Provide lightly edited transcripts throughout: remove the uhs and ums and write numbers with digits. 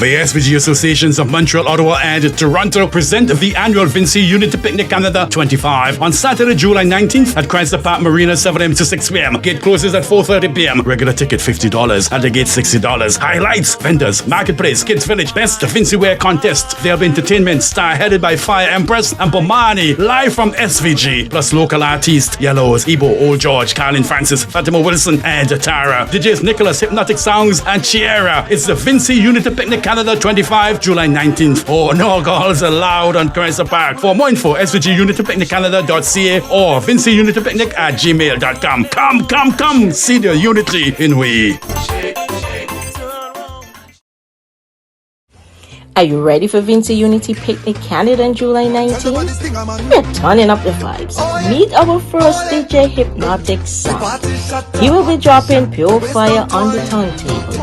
The SVG Associations of Montreal, Ottawa, and Toronto present the annual Vinci Unity Picnic Canada 25 on Saturday, July 19th at Chrysler Park Marina, 7 a.m. to 6 p.m. Gate closes at 4:30 p.m. Regular ticket $50. At the gate $60. Highlights: vendors, marketplace, kids village, best Vinci wear contest. There'll be entertainment star headed by Fire Empress and Bomani live from SVG. Plus local artists Yellows, Ebo, Old George, Carlin Francis, Fatima Wilson, and Tara. DJs Nicholas, Hypnotic Sounds, and Jayeur. It's the Vinci Unity Picnic Canada 25, July 19th. Oh, no alcohol is allowed on Chrysler Park. For more info, svgunitypicniccanada.ca or vinciunitypicnic@gmail.com. Come, see the unity in we. Are you ready for Vinci Unity Picnic Canada on July 19th? We're turning up the vibes. Meet our first DJ Hypnotic Sound. He will be dropping pure fire on the turntables.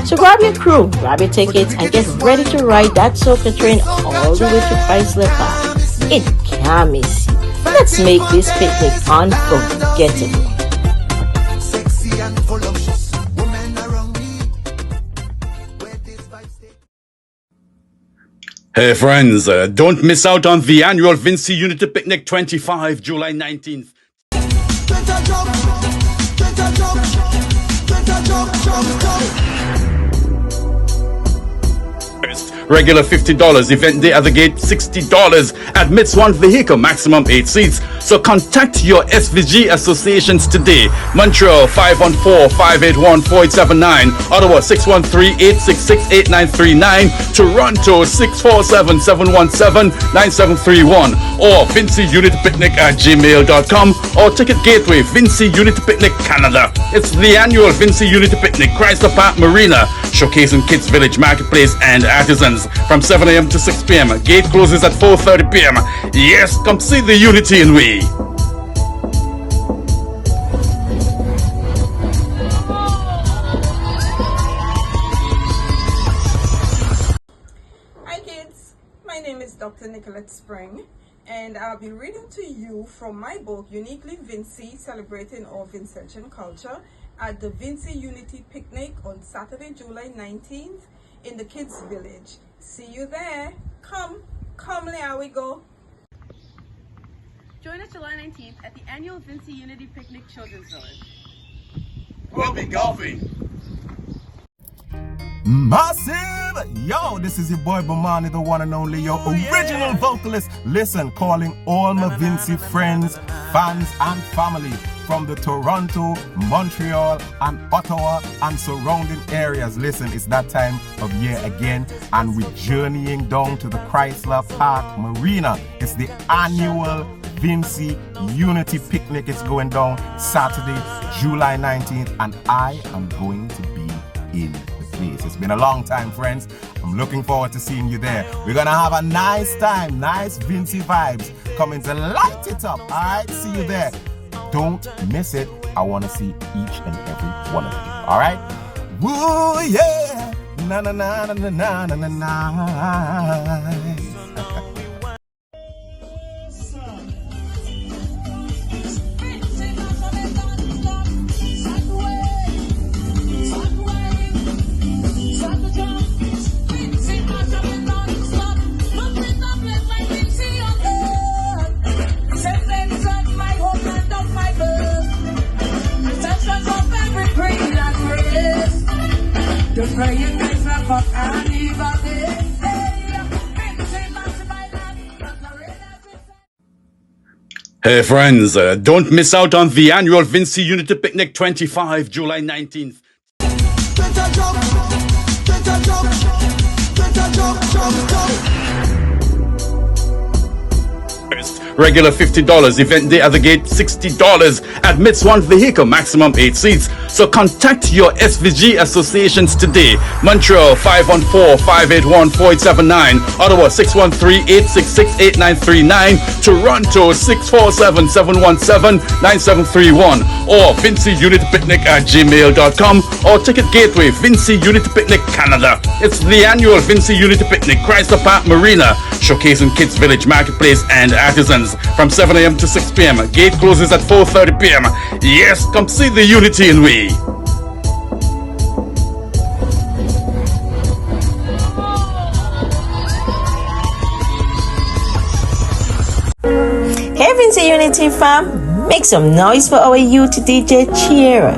So grab your crew, grab your tickets, and get ready to ride that soca train all the way to Chrysler Park. It can't miss you. Let's make this picnic unforgettable. Hey friends, don't miss out on the annual Vinci Unity Picnic 25, July 19th. Regular $50, event day at the gate $60, admits one vehicle, maximum 8 seats. So contact your SVG associations today. Montreal 514-581-4879, Ottawa 613-866-8939, Toronto 647-717-9731, or vinciunitypicnic@gmail.com, or Ticket Gateway Vinci Unity Picnic Canada. It's the annual Vinci Unity Picnic, Chrysler Park Marina, showcasing kids village, marketplace, and artisans from 7 a.m. to 6 p.m. Gate closes at 4:30 p.m. Yes, come see the unity in we. Hi kids, my name is Dr. Nicolette Spring, and I'll be reading to you from my book Uniquely Vinci, Celebrating our Vincentian Culture at the Vinci Unity Picnic on Saturday, July 19th in the Kids Village. See you there. Come, here we go. Join us July 19th at the annual Vinci Unity Picnic Children's Village. We'll be golfing. Massive! Yo, this is your boy Bomani, the one and only, your original vocalist. Listen, calling all my Vinci friends, fans, and family from the Toronto, Montreal, and Ottawa and surrounding areas. Listen, it's that time of year again, and we're journeying down to the Chrysler Park Marina. It's the annual Vinci Unity Picnic. It's going down Saturday, July 19th, and I am going to be in the place. It's been a long time, friends. I'm looking forward to seeing you there. We're gonna have a nice time, nice Vinci vibes coming to light it up. All right, see you there. Don't miss it. I want to see each and every one of you. All right? Woo, yeah. Na na na na na na na na. Hey friends, don't miss out on the annual Vinci Unity Picnic 25, July 19th. Regular $50, event day at the gate $60, admits one vehicle, maximum 8 seats. So contact your SVG associations today. Montreal 514-581-4879, Ottawa 613-866-8939, Toronto 647-717-9731, or vinciunitypicnic@gmail.com, or Ticket Gateway Vinci Unity Picnic Canada. It's the annual Vinci Unity Picnic, Chrysler Park Marina, showcasing kids village, marketplace, and artisans from 7 a.m. to 6 p.m. Gate closes at 4:30 p.m. Yes, come see the unity in we. Unity fam, make some noise for our youth DJ Jayeur.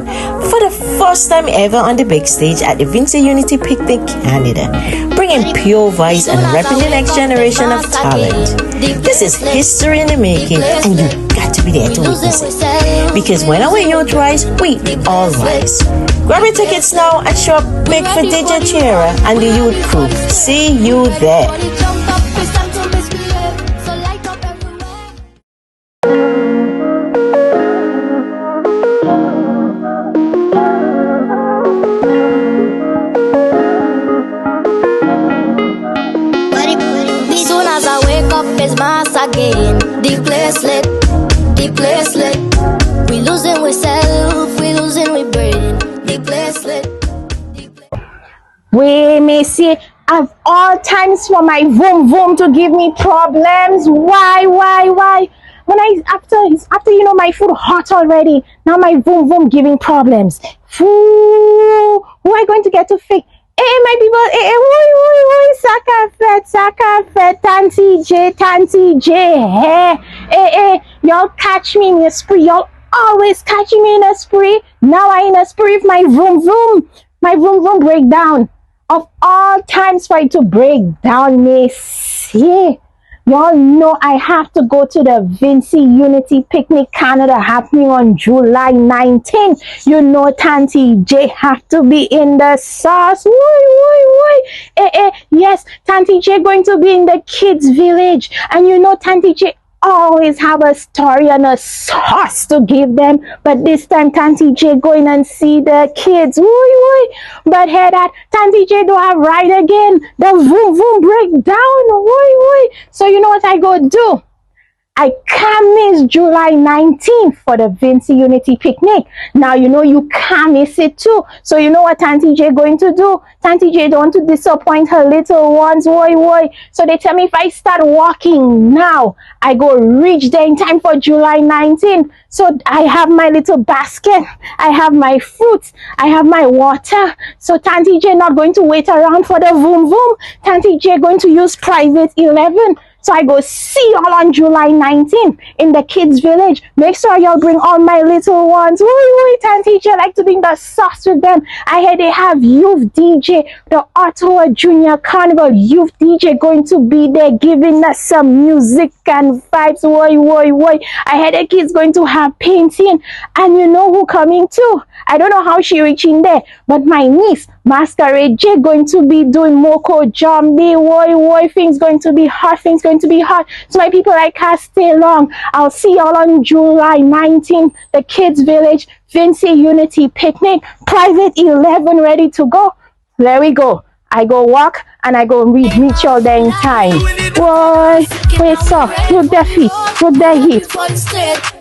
For the first time ever on the big stage at the Vinci Unity Picnic Canada, bringing pure vibes and repping the next generation of talent. This is history in the making, and you got to be there to witness it. Because when our youth rise, we all rise. Grab your tickets now and show up big for DJ Jayeur and the youth crew. See you there. Soon as I wake up, it's mass again. The place lit, the place lit. We losing we self, we losing we brain. The place lit. We may see of all times for my vroom vroom to give me problems. Why? When after you know my food hot already, now my vroom vroom giving problems. Who am I going to get to fix? Hey, my people, soccer fed, Tanty J, hey, y'all catch me in a spree, y'all always catching me in a spree. Now I in a spree with my vroom breakdown. Of all times for it to break down, miss, yeah. Y'all know I have to go to the Vinci Unity Picnic Canada happening on July 19th. You know Tanty J have to be in the sauce. Yes, Tanty J going to be in the kids village. And you know Tanty J always have a story and a sauce to give them. But this time Tanty J going and see the kids. But hear that Tanty J do have right again. The vroom breakdown. So you know what I go do? I can't miss July 19th for the Vinci Unity Picnic. Now, you know you can't miss it too. So you know what Tanty J going to do? Tanty J don't want to disappoint her little ones. So they tell me if I start walking now, I go reach there in time for July 19th. So I have my little basket. I have my fruits. I have my water. So Tanty J not going to wait around for the vroom. Tanty J going to use private 11. So I go see y'all on July 19th in the kids village. Make sure y'all bring all my little ones. Tanty J like to bring the sauce with them. I hear they have youth DJ, the Ottawa Junior Carnival youth DJ going to be there giving us some music and vibes. I hear the kids going to have painting. And you know who coming too? I don't know how she reaching there, but my niece, Masquerade J, going to be doing Moko Jambi. Things going to be hot. So my people, I can't stay long. I'll see y'all on July 19th, the kids village, Vinci Unity Picnic, private 11 ready to go. There we go. I go walk and I go meet y'all there in time. Wait, so look their feet, look their heat.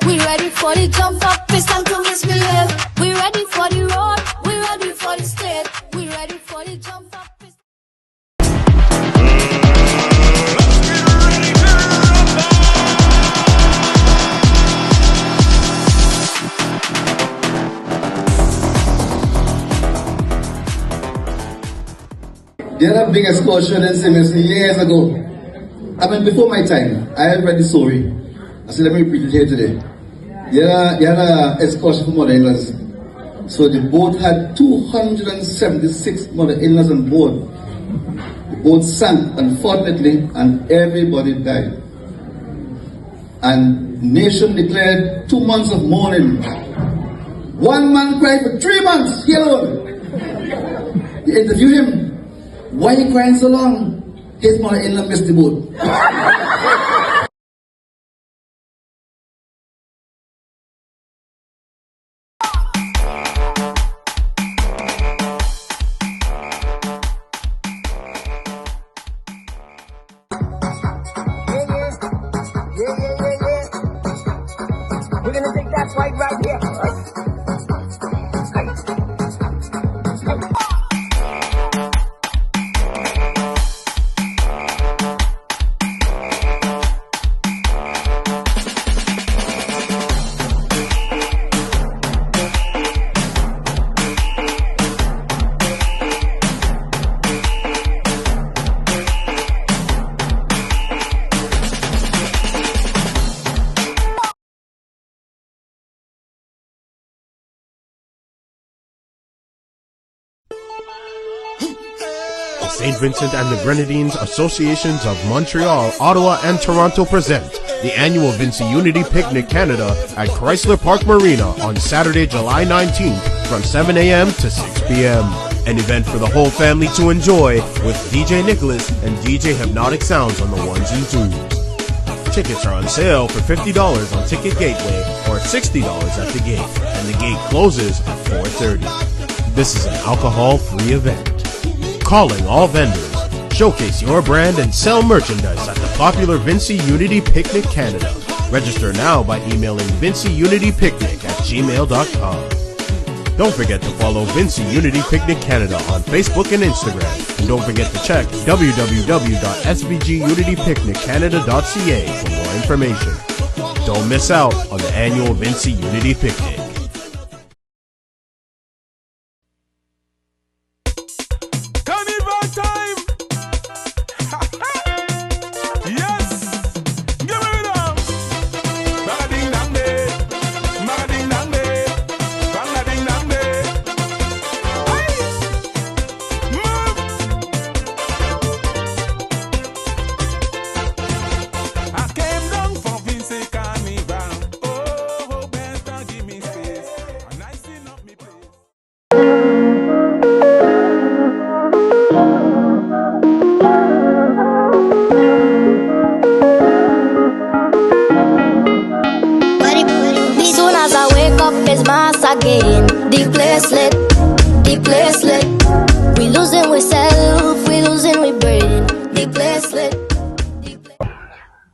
We ready for the jump up, it's time to misbehave. We ready for the road, we ready for the state. We ready for the jump up. The other big excursion in Simmons years ago, I mean before my time, I had read the story. I said, let me repeat it here today. The other excursion for mother-in-laws. So the boat had 276 mother-in-laws on board. The boat sank, unfortunately, and everybody died. And the nation declared 2 months of mourning. One man cried for 3 months, he alone. They interviewed him. Why are you crying so long? His mother-in-law missed the boat. We're gonna take that flight right here. St. Vincent and the Grenadines Associations of Montreal, Ottawa, and Toronto present the annual Vincy Unity Picnic Canada at Chrysler Park Marina on Saturday, July 19th from 7 a.m. to 6 p.m. An event for the whole family to enjoy with DJ Nicholas and DJ Hypnotic Sounds on the ones and twos. Tickets are on sale for $50 on Ticket Gateway or $60 at the gate, and the gate closes at 4:30. This is an alcohol-free event. Calling all vendors. Showcase your brand and sell merchandise at the popular Vincy Unity Picnic Canada. Register now by emailing vincyunitypicnic@gmail.com. Don't forget to follow Vincy Unity Picnic Canada on Facebook and Instagram. And don't forget to check www.svgunitypicniccanada.ca for more information. Don't miss out on the annual Vincy Unity Picnic. Again, the place lit, the place lit. We losing we self, we losing we brain. The place lit.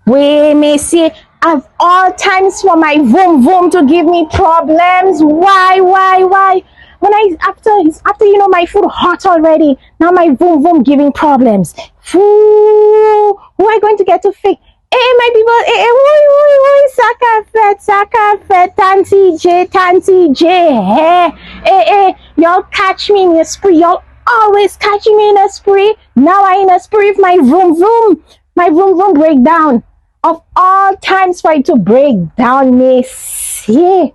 We may see of all times for my vroom vroom to give me problems. Why? When after my food hot already, now my vroom vroom giving problems. Who am I going to get to fix? Hey, my people, soccer fete, Tanty J, hey, y'all catch me in a spree, y'all always catching me in a spree. Now I in a spree with my vroom vroom breakdown. Of all times for it to break down, miss, yeah.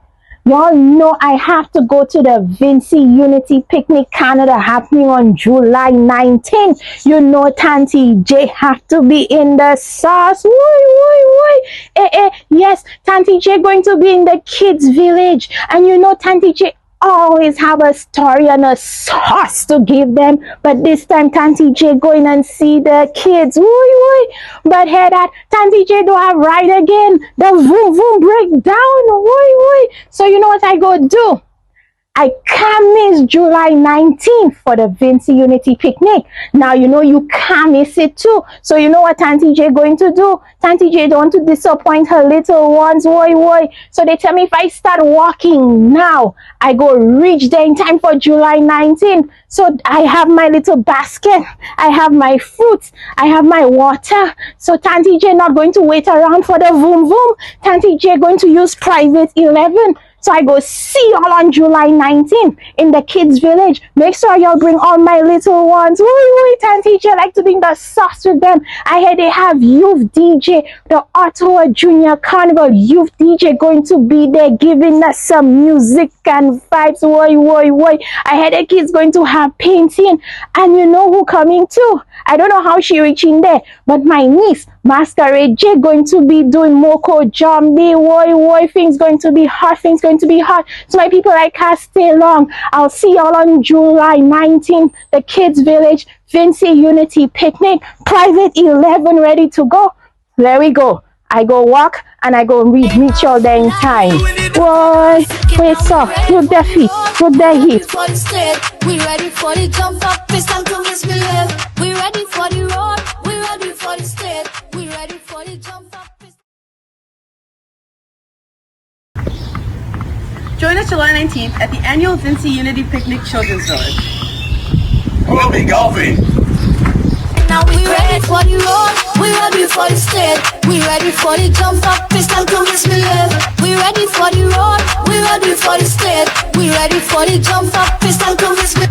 Y'all know I have to go to the Vincy Unity Picnic Canada happening on July 19th. You know Tanty J have to be in the sauce. Yes, Tanty J going to be in the kids village. And you know Tanty J always have a story and a sauce to give them. But this time Tanty J going and see the kids. But hear that Tanty J do have right again. The vroom vroom breakdown. So you know what I go do? I can't miss July 19th for the Vincy Unity Picnic. Now, you know you can't miss it too. So you know what Tanty J going to do? Tanty J don't want to disappoint her little ones. So they tell me if I start walking now, I go reach there in time for July 19th. So I have my little basket. I have my fruits. I have my water. So Tanty J not going to wait around for the vroom vroom. Tanty J going to use private 11. So I go see y'all on July 19th in the kids village. Make sure y'all bring all my little ones. Tanty J like to bring the sauce with them. I hear they have youth DJ, the Ottawa Junior Carnival youth DJ going to be there giving us some music and vibes. I hear the kids going to have painting. And you know who coming too? I don't know how she reaching there, but my niece, Masquerade J, going to be doing Moko Jambi. Things going to be hot. So my people, I can't stay long. I'll see y'all on July 19th, the kids village, Vincy Unity Picnic, private 11 ready to go. There we go. I go walk and I go meet y'all there in time. Wait, so look their feet, look their heat. We ready for the jump up, it's time to miss me live. We ready for the road, we ready for the state. We ready for the jump up. Join us July 19th at the annual Vincy Unity Picnic Children's Village. We'll be golfing. Now we ready for the road, we ready for the state. We ready for the jump up, it's time to miss me live. We ready for the road, we ready for the state. We ready for the jump up, it's time to miss me.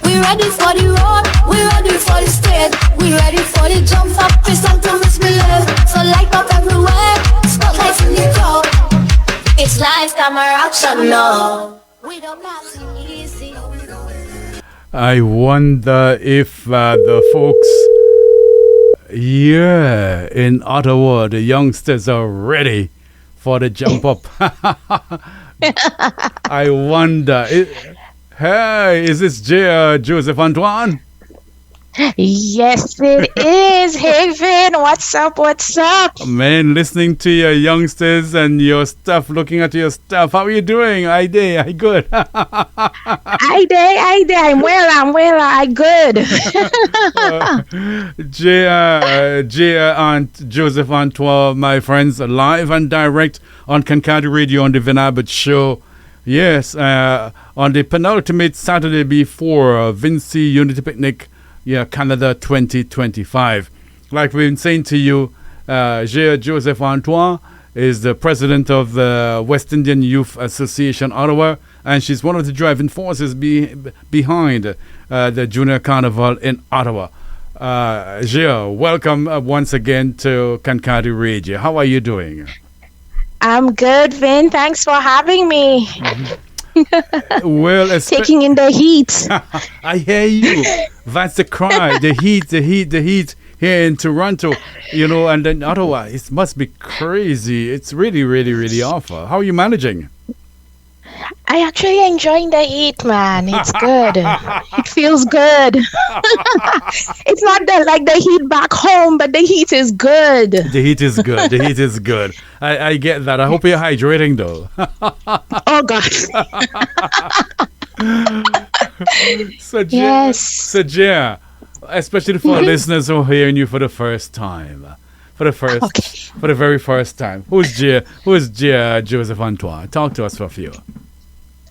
We ready for the road, we ready for the state. We ready for the jump up, it's time to miss me live. So light up everywhere, spotlights in the crowd. It's live camera action now. We don't have to easy. I wonder if the folks here in Ottawa, the youngsters are ready for the jump up. I wonder. Hey, is this Joseph Antoine? Yes, it is. Hey, Vin, what's up? What's up? Man, listening to your youngsters and your stuff, looking at your stuff. How are you doing? I good. I day. I'm well. I good. Jayeur and Joseph Antoine, my friends, live and direct on Kankadi Radio on the Vin Abbott Show. Yes, on the penultimate Saturday before Vincy Unity Picnic, Canada 2025. Like we've been saying to you, Jayeur Joseph Antoine is the president of the West Indian Youth Association Ottawa, and she's one of the driving forces behind the Junior Carnival in Ottawa. Jayeur, welcome once again to Kankadi Radio. How are you doing? I'm good, Vin. Thanks for having me. Well, taking in the heat. I hear you. That's the cry. The heat here in Toronto, and then Ottawa. It must be crazy. It's really, really, really awful. How are you managing? I actually enjoying the heat, man. It's good. It feels good. It's not like the heat back home, but the heat is good. The heat is good. The heat is good. I get that. I hope you're hydrating, though. Oh, God. So, Jayeur, especially for listeners who are hearing you for the first time. For the very first time. Who's Jayeur Joseph Antoine? Talk to us for a few.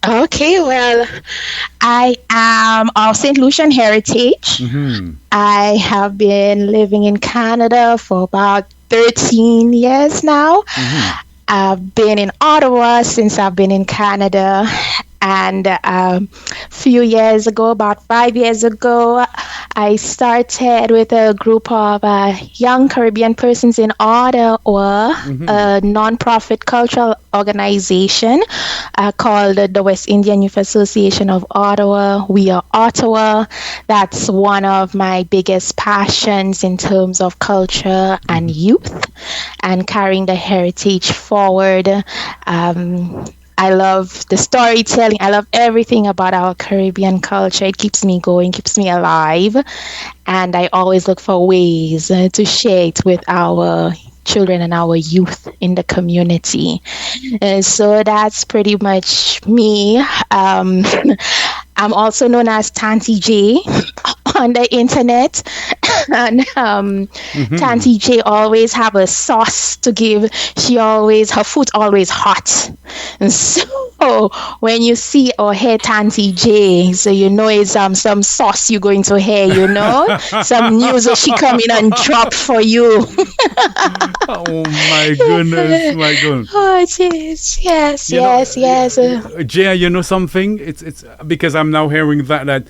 Okay, well, I am of St. Lucian heritage. Mm-hmm. I have been living in Canada for about 13 years now. Mm-hmm. I've been in Ottawa since I've been in Canada. And a few years ago, about 5 years ago, I started with a group of young Caribbean persons in Ottawa, a non-profit cultural organization called the West Indian Youth Association of Ottawa. We are Ottawa. That's one of my biggest passions in terms of culture and youth and carrying the heritage forward. I love the storytelling. I love everything about our Caribbean culture. It keeps me going, keeps me alive. And I always look for ways to share it with our children and our youth in the community. So that's pretty much me. I'm also known as Tanti J on the internet. And Tanti J always have a sauce to give. Her food always hot. And so when you see or hear Tanti J, so you know it's some sauce you're going to hear, some news that she come in and drop for you. Oh my goodness, my goodness. Oh jeez, yes. Jayeur, you know something? It's because I'm now hearing that.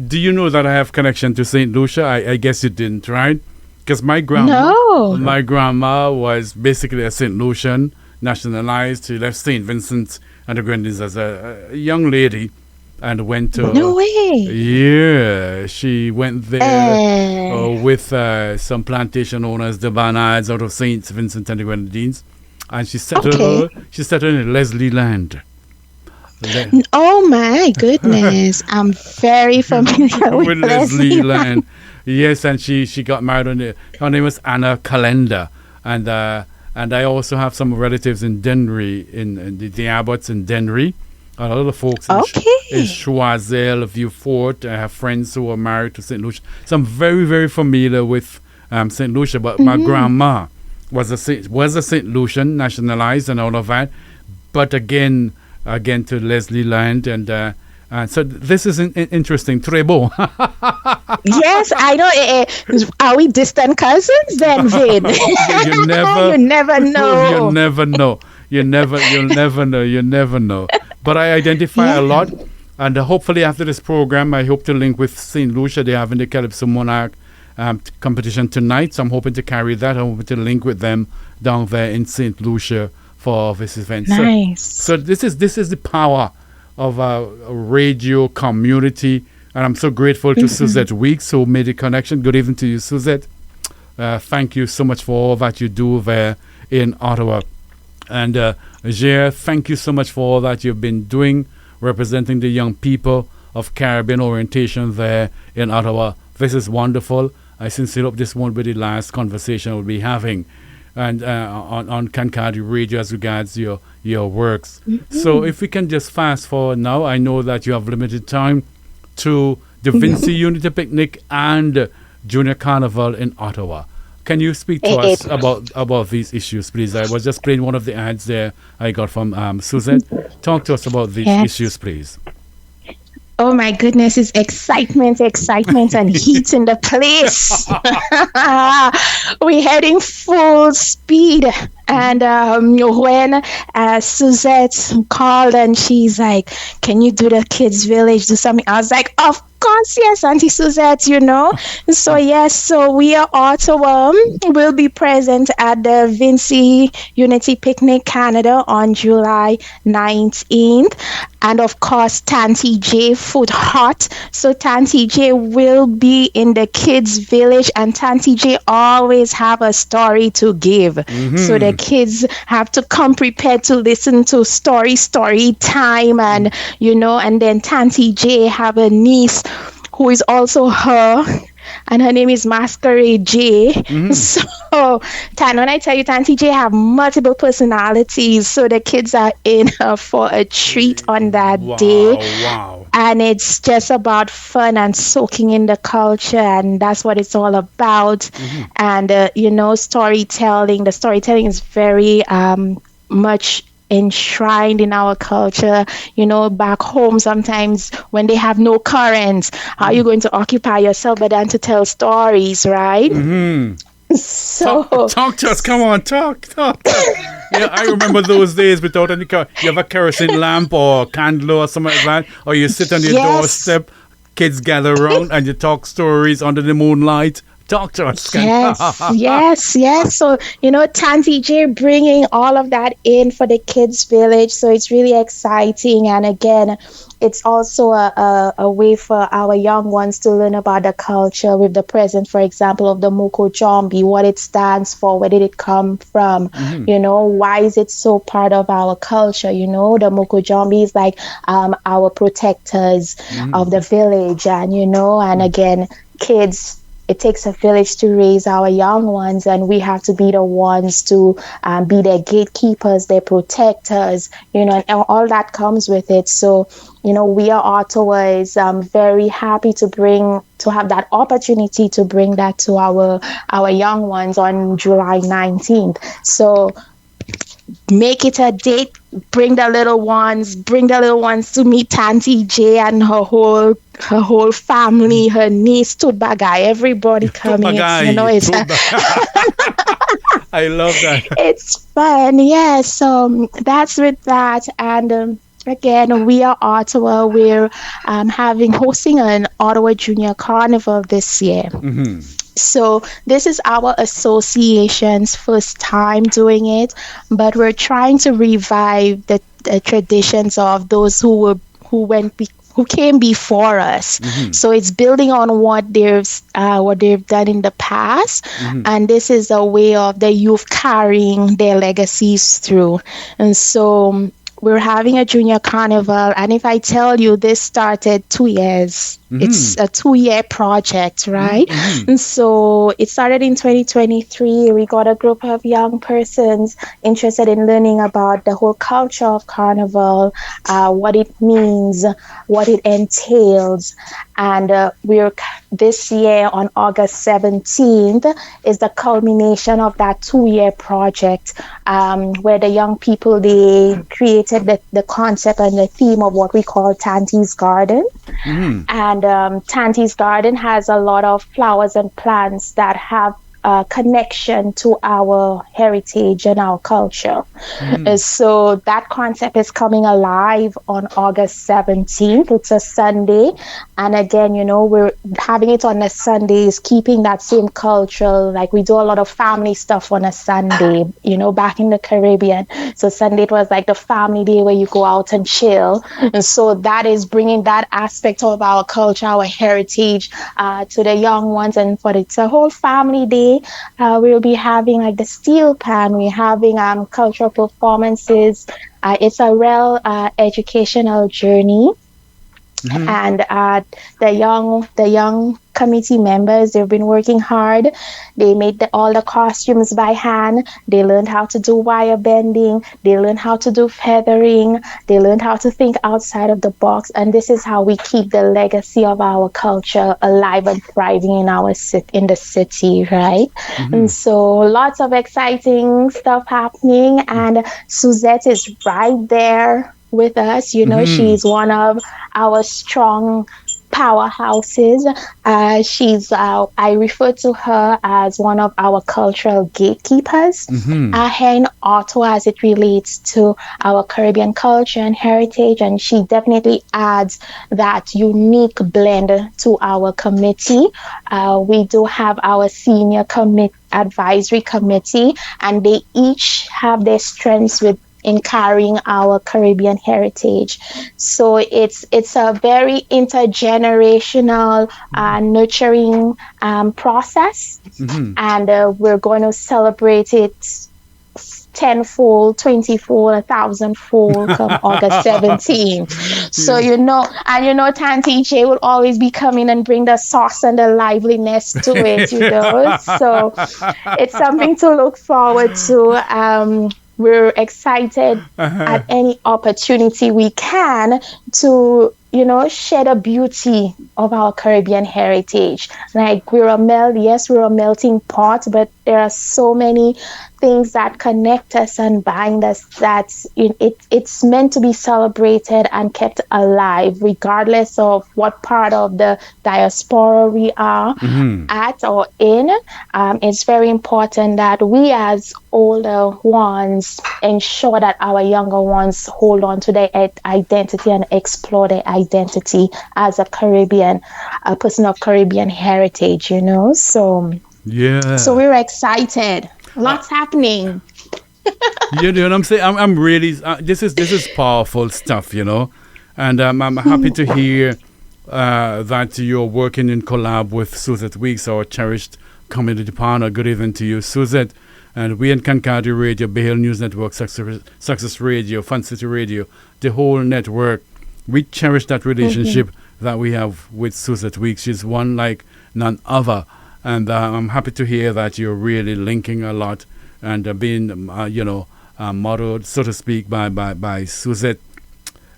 Do you know that I have connection to St. Lucia? I guess you didn't, right? Because my grandma was basically a St. Lucian, nationalized. She left St. Vincent and the Grenadines as a young lady and went to... No way! Yeah, she went there with some plantation owners, the Barnards, out of St. Vincent and the Grenadines. And she settled in Leslie Land. Oh my goodness. I'm very familiar with Leslie Land. Yes, and she got married her name was Anna Calenda. And I also have some relatives in Dennery, in the Abbotts in Dennery. A lot of folks in Choiseul, Vieux Fort. I have friends who are married to St. Lucia. So I'm very, very familiar with St. Lucia, but my grandma was a St. Lucian, nationalized and all of that. But again to Leslie Land, and so this is interesting. Très Yes, I know. Are we distant cousins then, Vin? You never know. You'll never know. But I identify a lot, and hopefully after this program, I hope to link with St. Lucia. They're having the Calypso Monarch competition tonight, so I'm hoping to carry that. I'm hoping to link with them down there in St. Lucia for this event. Nice. So this is the power of a radio community And I'm so grateful to Suzette Weeks who made the connection. Good evening to you, Suzette. Thank you so much for all that you do there in Ottawa. And Jayeur, thank you so much for all that you've been doing, representing the young people of Caribbean orientation there in Ottawa. This is wonderful. I sincerely hope this won't be the last conversation we'll be having and on Kankadi Radio as regards your works. So if we can just fast forward now, I know that you have limited time, to the Vinci Unity Picnic and Junior Carnival in Ottawa. Can you speak to us about these issues, please? I was just playing one of the ads there I got from Suzette. Talk to us about these issues, please. Oh my goodness, it's excitement and heat in the place. We're heading full speed. And when Suzette called and she's like, can you do the kids' village, do something? I was like, of course, yes, Auntie Suzette, you know. So yes, so we are Ottawa. We'll be present at the Vinci Unity Picnic Canada on July 19th. And of course, Tanti J Food Hot. So Tanti J will be in the kids' village, and Tanti J always have a story to give. So the kids have to come prepared to listen to story time, and you know, and then Tanti J have a niece who is also her, and her name is Masquerade J. So when I tell you, Tanti J have multiple personalities, so the kids are in for a treat on that day. And it's just about fun and soaking in the culture, and that's what it's all about. And you know, storytelling. The storytelling is very much enshrined in our culture. You know, back home sometimes when they have no currents, how are you going to occupy yourself but then to tell stories, right? So talk to us. Come on, talk. Yeah, I remember those days without any car. You have a kerosene lamp or candle or something like that, or you sit on your doorstep, kids gather around and you talk stories under the moonlight. Talk to us. Yes. So, you know, Tanti J bringing all of that in for the kids' village. So it's really exciting. And again, it's also a way for our young ones to learn about the culture with the present, for example, of the Moko Jombi, what it stands for, where did it come from, you know, why is it so part of our culture? You know, the Moko Jombi is like our protectors of the village. And, you know, and again, kids, it takes a village to raise our young ones, and we have to be the ones to be their gatekeepers, their protectors, you know, and all that comes with it. So, you know, we are Ottawa is very happy to have that opportunity to bring that to our young ones on July 19th. So make it a date. Bring the little ones to meet Tanti J and her whole family, her niece, Tubagai, everybody coming. You know, it's I love that. It's fun, yeah. So that's with that. And again, we are Ottawa. We're hosting an Ottawa Junior Carnival this year. So this is our association's first time doing it, but we're trying to revive the traditions of those who came before us. So it's building on what they've done in the past, and this is a way of the youth carrying their legacies through. And so we're having a junior carnival, and if I tell you this started 2 years, it's a 2-year project, right? And so it started in 2023. We got a group of young persons interested in learning about the whole culture of carnival, what it means, what it entails. And we're this year on August 17th is the culmination of that 2-year project, where the young people, they created the concept and the theme of what we call Tanti's Garden. And Tanti's Garden has a lot of flowers and plants that have connection to our heritage and our culture. So that concept is coming alive on August 17th. It's a Sunday. And again, we're having it on a Sunday, is keeping that same culture. Like we do a lot of family stuff on a Sunday, back in the Caribbean. So Sunday it was like the family day where you go out and chill. And so that is bringing that aspect of our culture, our heritage to the young ones. And it's a whole family day. We'll be having like the steel pan. We're having cultural performances. It's a real educational journey. And the young committee members, they've been working hard. They made all the costumes by hand. They learned how to do wire bending. They learned how to do feathering. They learned how to think outside of the box. And this is how we keep the legacy of our culture alive and thriving in the city, right? And so lots of exciting stuff happening. And Suzette is right there with us. She's one of our strong powerhouses. I refer to her as one of our cultural gatekeepers here in Ottawa as it relates to our Caribbean culture and heritage, and she definitely adds that unique blend to our committee. We do have our senior advisory committee, and they each have their strengths in carrying our Caribbean heritage. So it's a very intergenerational nurturing process, and we're going to celebrate it tenfold, 20-fold, 1,000-fold come August 17th. So Tanti J will always be coming and bring the sauce and the liveliness to it. So it's something to look forward to. We're excited at any opportunity we can to, share the beauty of our Caribbean heritage. Like we're a melting pot, but there are so many things that connect us and bind us that it's meant to be celebrated and kept alive, regardless of what part of the diaspora we are at or in. It's very important that we as older ones ensure that our younger ones hold on to their identity and explore their identity as a person of Caribbean heritage, So we're excited. Lots happening. You know what I'm saying? I'm really this is powerful stuff, and I'm happy to hear that you're working in collab with Suzette Weeks, our cherished community partner. Good evening to you, Suzette. And we in Kankadi Radio, Bay Hill News Network, Success Radio, Fun City Radio, the whole network, we cherish that relationship that we have with Suzette Weeks. She's one like none other. And I'm happy to hear that you're really linking a lot and being, modeled, so to speak, by Suzette.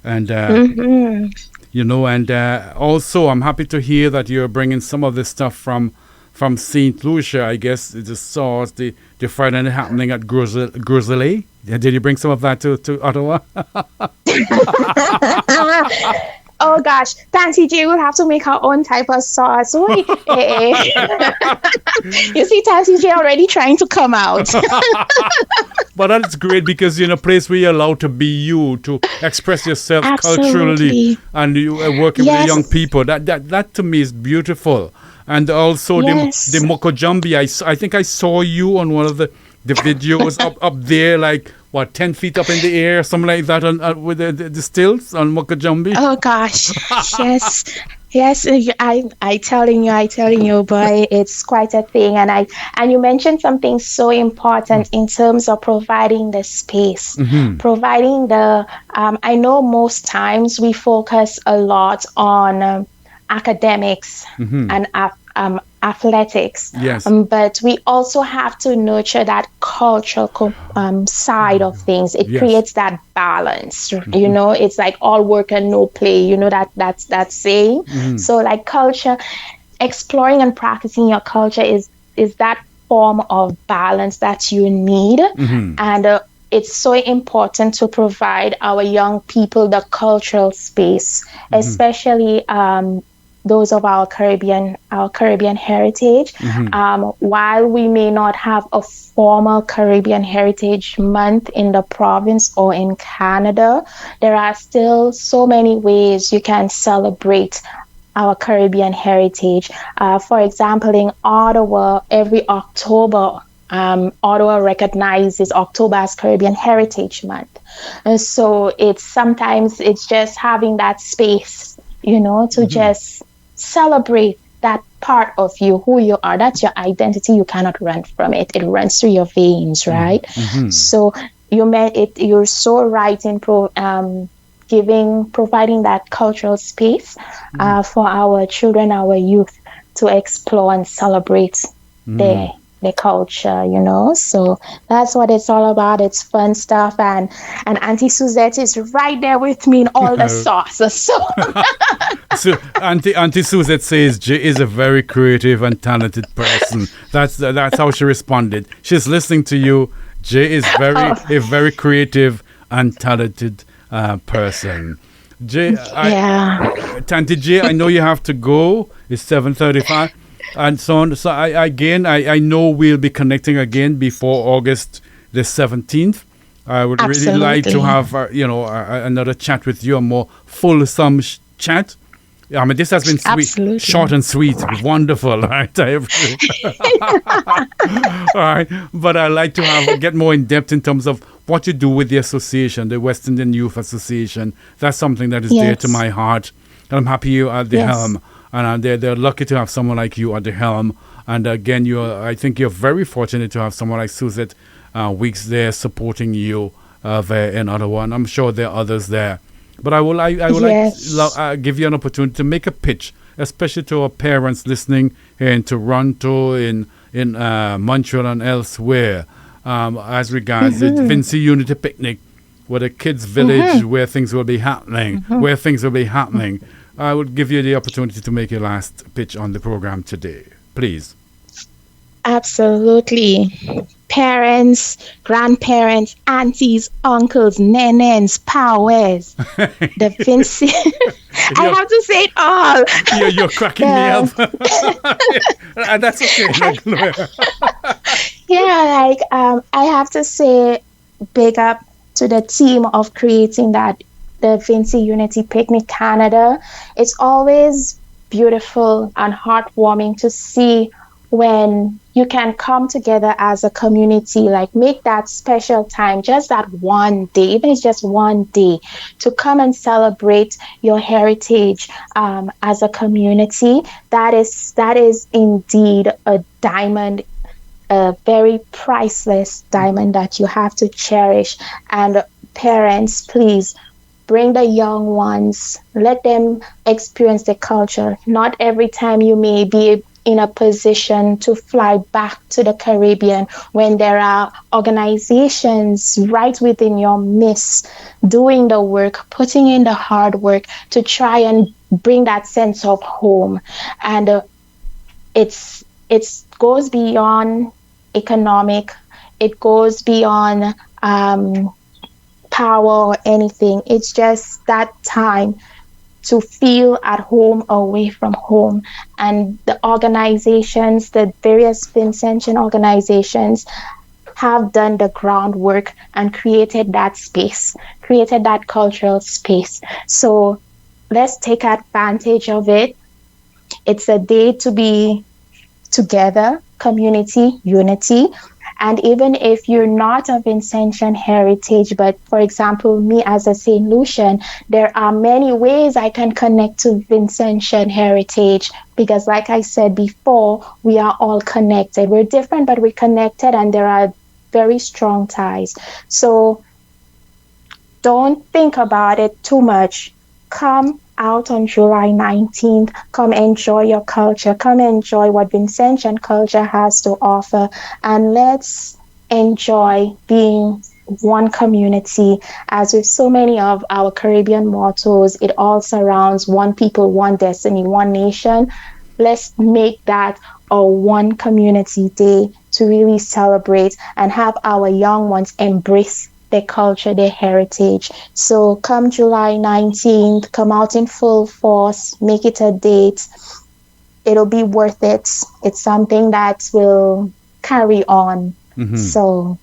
And, and also I'm happy to hear that you're bringing some of this stuff from St. Lucia, I guess, the sauce, the Friday night happening at Grizzly. Did you bring some of that to Ottawa? Oh gosh, Tanti J will have to make her own type of sauce. You see Tanti J already trying to come out. But that's great because you're in a place where you're allowed to be you, to express yourself culturally, and you are working with the young people. That to me is beautiful. And also the Moko Jambi. I think I saw you on one of the videos up there, like 10 feet up in the air, something like that, on with the stills on Moko Jambi. Oh gosh, yes. I telling you, boy, it's quite a thing. And you mentioned something so important in terms of providing the space, providing the. I know most times we focus a lot on academics and athletics, but we also have to nurture that cultural side of things. It creates that balance. It's like all work and no play. That's saying. So like culture, exploring and practicing your culture is that form of balance that you need, and it's so important to provide our young people the cultural space, especially those of our Caribbean heritage. While we may not have a formal Caribbean Heritage Month in the province or in Canada, there are still so many ways you can celebrate our Caribbean heritage. For example, in Ottawa, every October, Ottawa recognizes October as Caribbean Heritage Month. And so sometimes it's just having that space, to just celebrate that part of you, who you are. That's your identity. You cannot run from it. It runs through your veins, right? So you're so right in providing that cultural space for our children, our youth to explore and celebrate their culture, So that's what it's all about. It's fun stuff, and Auntie Suzette is right there with me in all the sauces. So Auntie Suzette says Jay is a very creative and talented person. That's how she responded. She's listening to you. Jay is a very creative and talented person. Jay, Tanti Jay, I know you have to go. It's 7:35. And so on. So I know we'll be connecting again before August the 17th. I would really like to have another chat with you, a more fulsome chat. I mean, this has been sweet, short and sweet, wonderful, right? All right, but I'd like to get more in depth in terms of what you do with the association, the West Indian Youth Association. That's something that is dear to my heart, and I'm happy you're at the helm. And they're lucky to have someone like you at the helm. And again, I think you're very fortunate to have someone like Suzette Weeks there supporting you there in Ottawa. And I'm sure there are others there. But I would like to give you an opportunity to make a pitch, especially to our parents listening here in Toronto, in Montreal and elsewhere, as regards the Vincy Unity Picnic, where the kids' village, where things will be happening, I would give you the opportunity to make your last pitch on the program today. Please. Absolutely. Parents, grandparents, aunties, uncles, nenes, powers, the Vincy. I have to say it all. You're cracking me up. That's okay. I have to say big up to the team of creating the Vincy Unity Picnic Canada. It's always beautiful and heartwarming to see when you can come together as a community, like make that special time, just that one day, even if it's just one day, to come and celebrate your heritage as a community. That is indeed a diamond, a very priceless diamond that you have to cherish. And parents, please, bring the young ones, let them experience the culture. Not every time you may be in a position to fly back to the Caribbean when there are organizations right within your midst doing the work, putting in the hard work to try and bring that sense of home. And it goes beyond economic, it goes beyond power or anything. It's just that time to feel at home away from home. And the organizations, the various Vincentian organizations, have done the groundwork and created that space, created that cultural space. So let's take advantage of it. It's a day to be together, community, unity. And even if you're not of Vincentian heritage, but for example, me as a St. Lucian, there are many ways I can connect to Vincentian heritage because like I said before, we are all connected. We're different, but we're connected and there are very strong ties. So don't think about it too much. Come out on July 19th. Come enjoy your culture. Come enjoy what Vincentian culture has to offer. And let's enjoy being one community. As with so many of our Caribbean mottos, it all surrounds one people, one destiny, one nation. Let's make that a one community day to really celebrate and have our young ones embrace their culture, their heritage. So come July 19th, come out in full force, make it a date. It'll be worth it. It's something that will carry on. So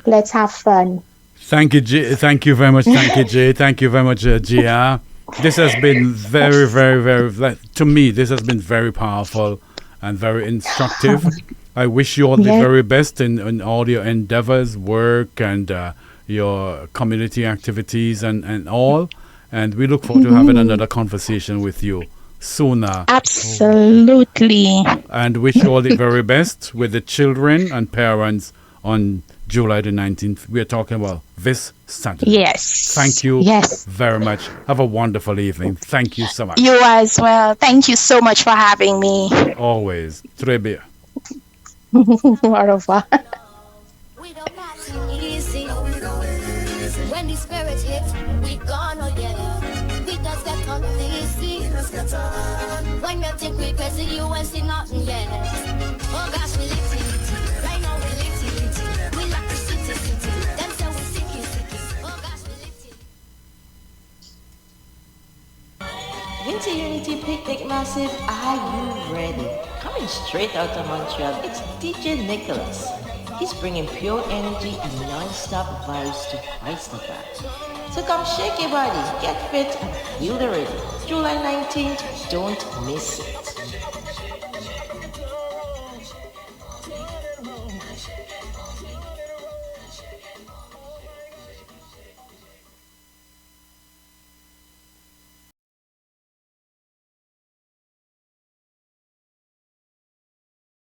let's have fun. Thank you, Jay. Thank you very much. Thank you, Jay. Thank you very much, Jayeur. This has been very, very, very, to me, this has been very powerful and very instructive. I wish you all the very best in all your endeavors, work, and your community activities and all. And we look forward to having another conversation with you sooner. Absolutely. And wish you all the very best with the children and parents on July the 19th. We are talking about this Saturday. Yes. Thank you Yes. very much. Have a wonderful evening. Thank you so much. You as well. Thank you so much for having me. Always. Très bien. Au revoir. We don't pass easy. When the spirit hits, we gonna get it. We just get on easy. When you think we crazy, you ain't see nothing yet. Oh gosh, we litty. Right now we litty. We like the city. Them say we sicky. Oh gosh, we litty. Vincy Unity Picnic Massive, are you ready? Coming straight out of Montreal, it's DJ Nicholas. He's bringing pure energy and non-stop vibes to Chrysler. So come shake your body, get fit, and feel the rhythm. July 19th, don't miss it.